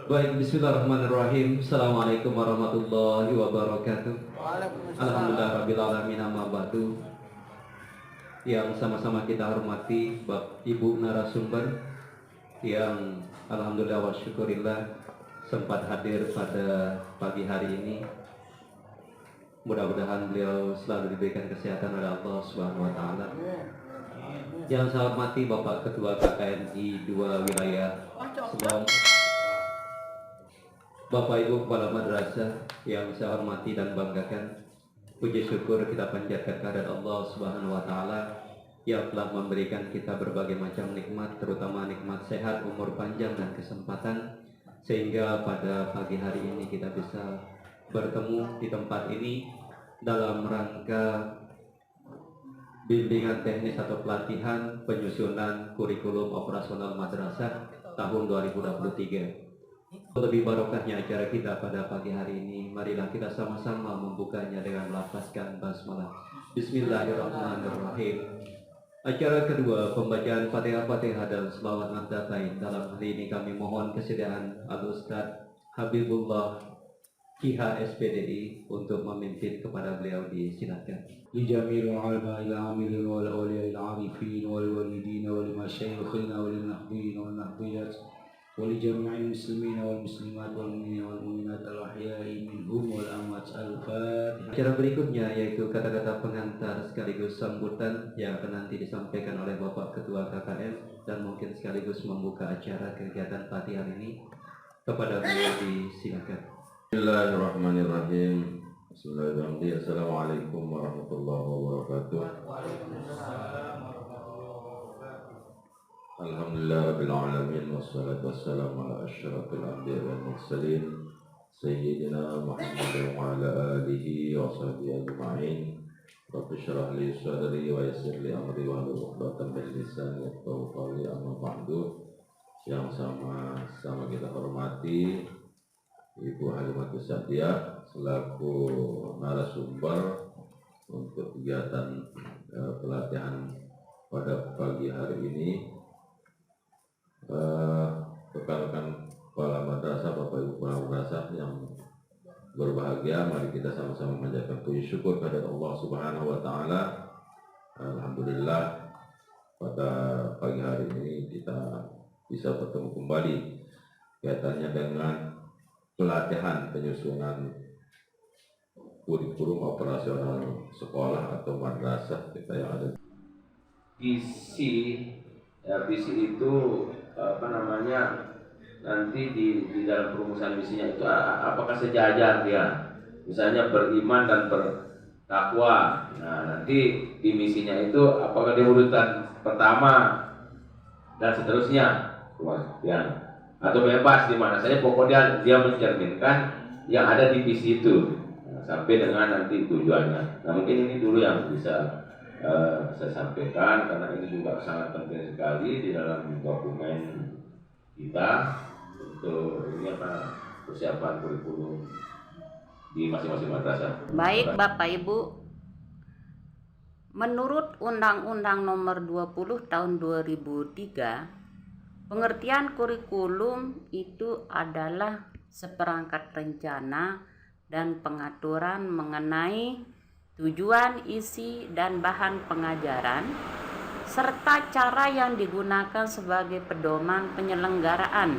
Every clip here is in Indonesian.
Baik, bismillahirrahmanirrahim. Assalamualaikum warahmatullahi wabarakatuh. Alhamdulillah rabbil alamin, amma ba'du. Yang sama-sama kita hormati Ibu narasumber yang alhamdulillah wa syukurillah sempat hadir pada pagi hari ini. Mudah-mudahan beliau selalu diberikan kesehatan oleh Allah Subhanahu wa taala. Yang saya hormati Bapak Ketua KKNI 2 wilayah Selong, Bapak Ibu Kepala Madrasah yang saya hormati dan banggakan, puji syukur kita panjatkan kehadirat Allah Subhanahu wa taala yang telah memberikan kita berbagai macam nikmat, terutama nikmat sehat, umur panjang dan kesempatan, sehingga pada pagi hari ini kita bisa bertemu di tempat ini dalam rangka bimbingan teknis atau pelatihan penyusunan kurikulum operasional madrasah tahun 2023. Lebih barokahnya acara kita pada pagi hari ini, marilah kita sama-sama membukanya dengan melafazkan basmalah. Bismillahirrahmanirrahim. Acara kedua, pembacaan Fatihah dan selawat nafdatain. Dalam hal ini kami mohon kesediaan Al-Ustaz Habibullah Kiha SPDI untuk memimpin kepada beliau, disilakan. لجميع العلماء العاملين والأولياء العارفين والوالدين ولمشايخنا وللمحبين والمحبيات ولجميع المسلمين والمسلمات والمؤمنين والمؤمنات الأحياء منهم والأموات. الفاتحة. Acara berikutnya yaitu kata-kata pengantar sekaligus sambutan yang akan nanti disampaikan oleh Bapak Ketua KKN dan mungkin sekaligus membuka acara kegiatan pelatihan ini. Kepada beliau disilakan. Bismillahirrahmanirrahim. Bismillahirrahmanirrahim. Assalamualaikum warahmatullahi wabarakatuh. Alhamdulillah rabbil alamin, wassalatu wassalamu ala asyrafil anbiya'i wal mursalin sayyidina Muhammad wa ala alihi wa sahbihi ajma'in. Rabbi shrah li sadri wa yassir li amri wa hlul 'uqdatam min lisani yafqahu qawli. Amma ba'du. Yang sama kita hormati Ibu Halimatus Sa'diyah selaku narasumber untuk kegiatan pelatihan pada pagi hari ini. Rekan-rekan kepala madrasah, Bapak Ibu kepala madrasah yang berbahagia, mari kita sama-sama menjaga puji syukur kepada Allah Subhanahu wa taala. Alhamdulillah pada pagi hari ini kita bisa bertemu kembali kaitannya dengan pelatihan penyusunan kurikulum operasional sekolah atau madrasah kita yang ada. Visi itu nanti di dalam perumusan misinya itu apakah sejajar dia, misalnya beriman dan bertakwa. Nah, nanti di misinya itu apakah dia urutan pertama dan seterusnya, kemudian atau bebas di mana saja, pokoknya dia mencerminkan yang ada di visi itu sampai dengan nanti tujuannya. Nah, mungkin ini dulu yang bisa saya sampaikan karena ini juga sangat penting sekali di dalam dokumen kita untuk persiapan kurikulum di masing-masing madrasah. Baik Bapak Ibu, menurut Undang-Undang Nomor 20 Tahun 2003, pengertian kurikulum itu adalah seperangkat rencana dan pengaturan mengenai tujuan, isi, dan bahan pengajaran, serta cara yang digunakan sebagai pedoman penyelenggaraan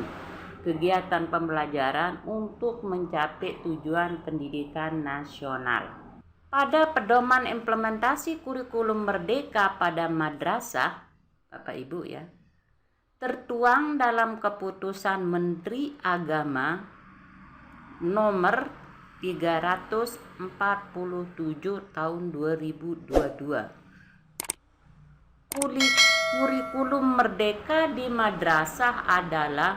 kegiatan pembelajaran untuk mencapai tujuan pendidikan nasional. Pada pedoman implementasi kurikulum merdeka pada madrasah, Bapak Ibu ya, tertuang dalam keputusan Menteri Agama nomor 347 tahun 2022. Kurikulum merdeka di madrasah adalah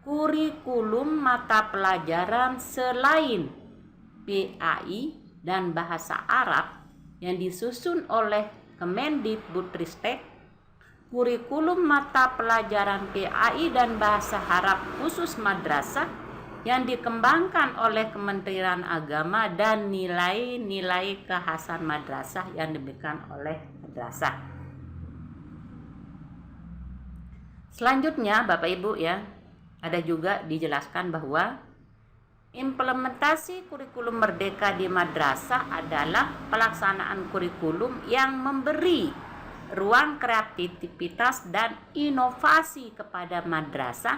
kurikulum mata pelajaran selain PAI dan bahasa Arab yang disusun oleh Kemendikbudristek. Kurikulum mata pelajaran PAI dan bahasa Arab khusus madrasah yang dikembangkan oleh Kementerian Agama dan nilai-nilai kekhasan madrasah yang diberikan oleh madrasah. Selanjutnya Bapak Ibu ya, ada juga dijelaskan bahwa implementasi kurikulum merdeka di madrasah adalah pelaksanaan kurikulum yang memberi ruang kreativitas dan inovasi kepada madrasah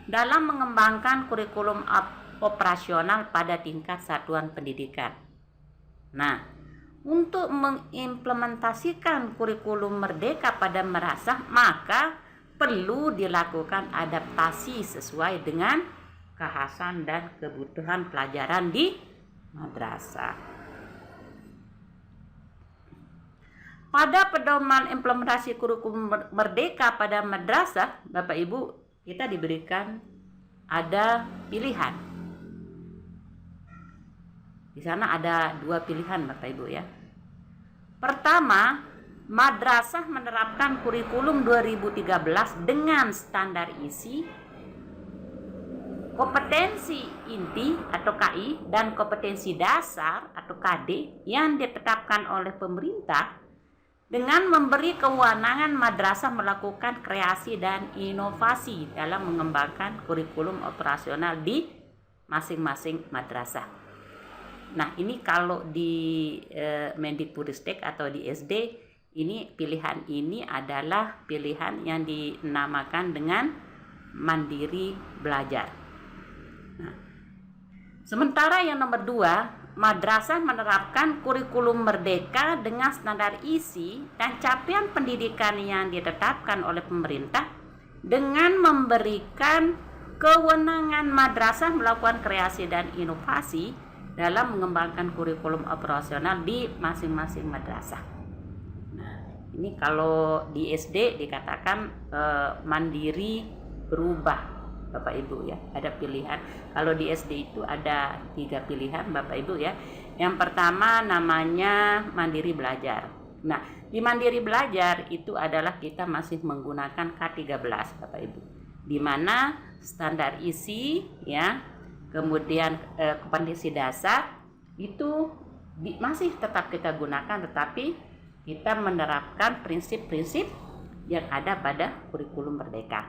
dalam mengembangkan kurikulum operasional pada tingkat satuan pendidikan. Nah, untuk mengimplementasikan kurikulum merdeka pada madrasah, maka perlu dilakukan adaptasi sesuai dengan kekhasan dan kebutuhan pelajaran di madrasah. Pada pedoman implementasi kurikulum merdeka pada madrasah, Bapak Ibu, kita diberikan ada pilihan. Di sana ada 2 pilihan, Bapak Ibu ya. Pertama, madrasah menerapkan kurikulum 2013 dengan standar isi, kompetensi inti atau KI dan kompetensi dasar atau KD yang ditetapkan oleh pemerintah dengan memberi kewenangan madrasah melakukan kreasi dan inovasi dalam mengembangkan kurikulum operasional di masing-masing madrasah. Nah, ini kalau di Mendikbudristek atau di SD, ini pilihan ini adalah pilihan yang dinamakan dengan mandiri belajar. Nah, sementara yang nomor 2, madrasah menerapkan kurikulum merdeka dengan standar isi dan capaian pendidikan yang ditetapkan oleh pemerintah dengan memberikan kewenangan madrasah melakukan kreasi dan inovasi dalam mengembangkan kurikulum operasional di masing-masing madrasah. Nah, ini kalau di SD dikatakan mandiri berubah, Bapak Ibu ya. Ada pilihan. Kalau di SD itu ada 3 pilihan, Bapak Ibu ya. Yang pertama namanya mandiri belajar. Nah, di mandiri belajar itu adalah kita masih menggunakan K13, Bapak Ibu. Di mana standar isi ya, kemudian kompetensi dasar itu masih tetap kita gunakan, tetapi kita menerapkan prinsip-prinsip yang ada pada kurikulum merdeka.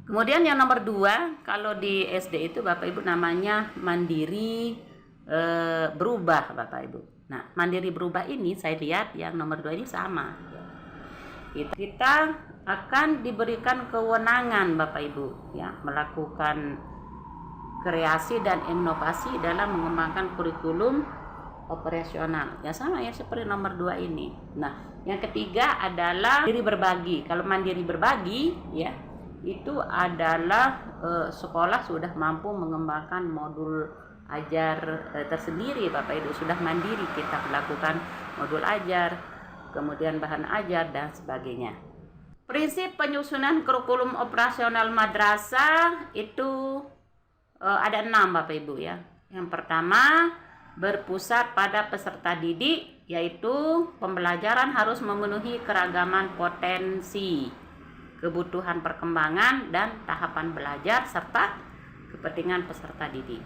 Kemudian yang nomor 2, kalau di SD itu Bapak Ibu namanya mandiri berubah, Bapak Ibu. Nah, mandiri berubah ini saya lihat yang nomor 2 ini sama. Kita akan diberikan kewenangan Bapak Ibu ya, melakukan kreasi dan inovasi dalam mengembangkan kurikulum operasional. Ya sama ya seperti nomor 2 ini. Nah, yang ketiga adalah mandiri berbagi. Kalau mandiri berbagi ya, itu adalah sekolah sudah mampu mengembangkan modul ajar tersendiri Bapak Ibu, sudah mandiri kita melakukan modul ajar, kemudian bahan ajar dan sebagainya. Prinsip penyusunan kurikulum operasional madrasah itu ada 6 Bapak Ibu ya. Yang pertama, berpusat pada peserta didik, yaitu pembelajaran harus memenuhi keragaman potensi, kebutuhan perkembangan dan tahapan belajar serta kepentingan peserta didik.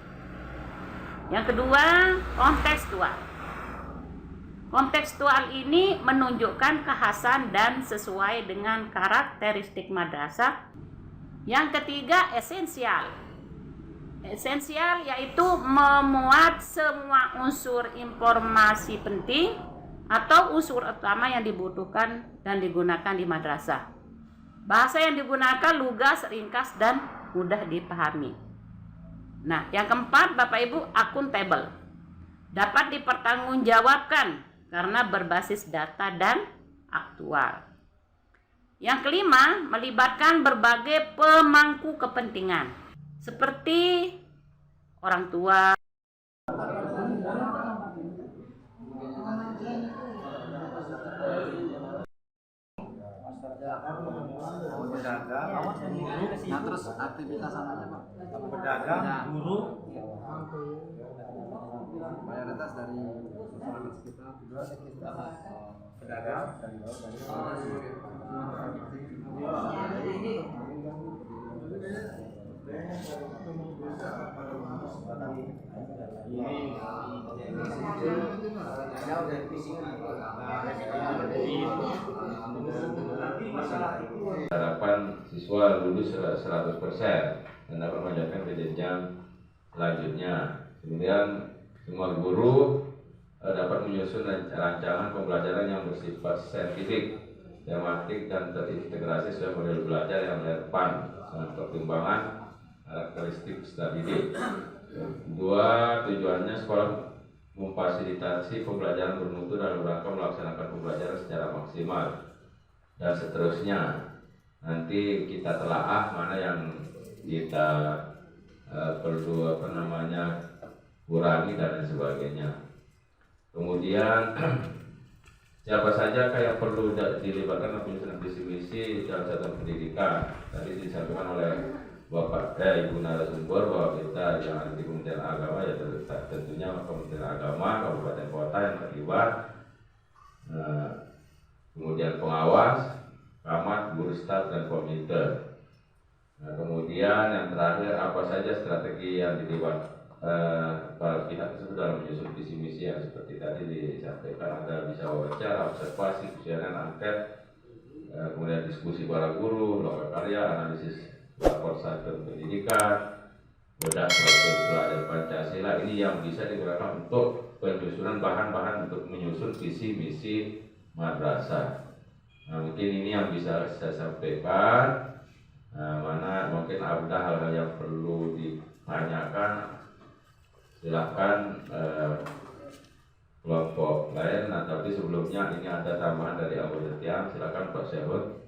Yang kedua, kontekstual. Kontekstual ini menunjukkan kekhasan dan sesuai dengan karakteristik madrasah. Yang ketiga, esensial. Esensial yaitu memuat semua unsur informasi penting atau unsur utama yang dibutuhkan dan digunakan di madrasah. Bahasa yang digunakan lugas, ringkas, dan mudah dipahami. Nah, yang keempat Bapak Ibu, akuntabel. Dapat dipertanggungjawabkan karena berbasis data dan aktual. Yang kelima, melibatkan berbagai pemangku kepentingan seperti orang tua, pedagang, guru, nah terus aktivitas anaknya Pak? Pedagang, guru, mayoritas dari masyarakat sekitar, pedagang, harapan siswa lulus 100% dan dapat melanjutkan ke jenjang selanjutnya. Kemudian semua guru dapat menyusun rancangan pembelajaran yang bersifat saintifik, tematik, dan terintegrasi sesuai model belajar yang relevan dengan pertimbangan karakteristik peserta didik. Kedua, tujuannya sekolah memfasilitasi pembelajaran bermutu dalam rangka melaksanakan pembelajaran secara maksimal dan seterusnya. Nanti kita telaah mana yang kita perlu kurangi dan lain sebagainya. Kemudian siapa saja yang perlu dilibatkan dalam penyusunan visi misi dalam satuan pendidikan. Tadi disampaikan oleh Bapak Ibu narasumber bahwa kita yang ada di Kementerian Agama ya tentunya Kementerian Agama, kabupaten kota yang terlibat, kemudian pengawas, camat, guru staf, dan komite. Nah, kemudian yang terakhir, apa saja strategi yang dilibat para pihak tersebut dalam menyusun visi misi yang seperti tadi disampaikan, ada bisa wawancara, observasi, kuesioner, angket, kemudian diskusi para guru, lokal karya, analisis lapor satuan pendidikan, bedah proses belajar Pancasila. Ini yang bisa digunakan untuk penyusunan bahan-bahan untuk menyusun visi misi madrasah. Nah, mungkin ini yang bisa saya sampaikan. Mana mungkin ada hal-hal yang perlu ditanyakan, silahkan kelompok lain. Nah, tapi sebelumnya ini ada tambahan dari anggota tiang, silakan Pak Syahud.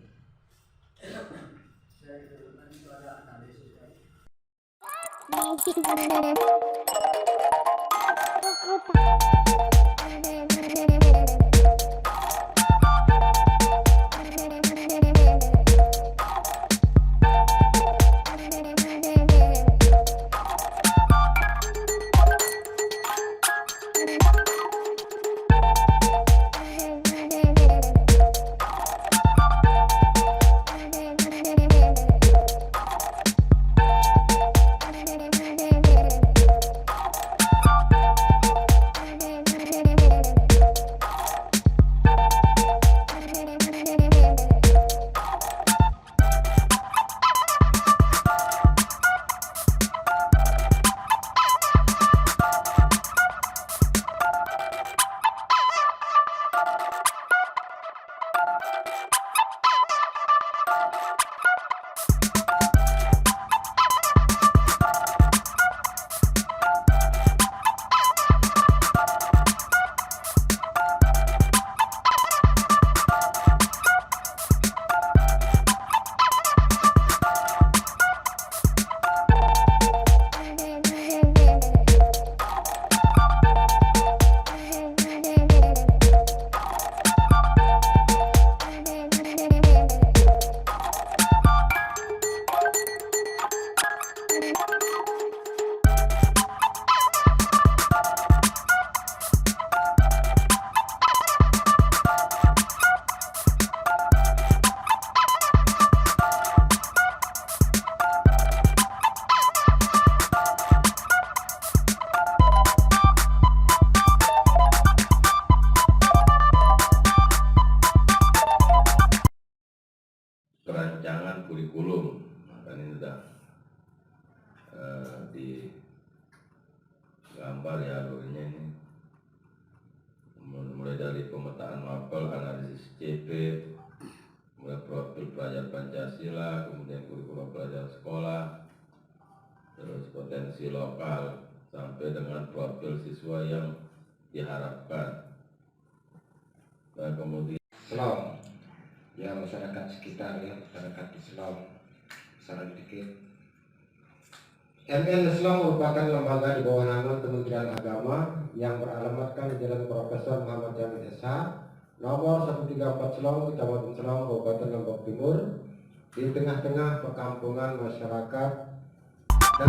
Perancangan kurikulum, kan ini sudah digambar ya alurnya ini, mulai dari pemetaan mapel, analisis CP, mulai profil pelajar Pancasila, kemudian kurikulum pelajar sekolah, terus potensi lokal sampai dengan profil siswa yang diharapkan, dan kemudian Islam, ya masyarakat sekitar, ya masyarakat Islam secara sedikit. MN Islam merupakan lembaga di bawah nama Kementerian Agama yang beralamatkan di Jalan Profesor Muhammad Jamil SH, nomor 134 Selong, Kecamatan Selong, Kabupaten Lombok Timur, di tengah-tengah perkampungan masyarakat dan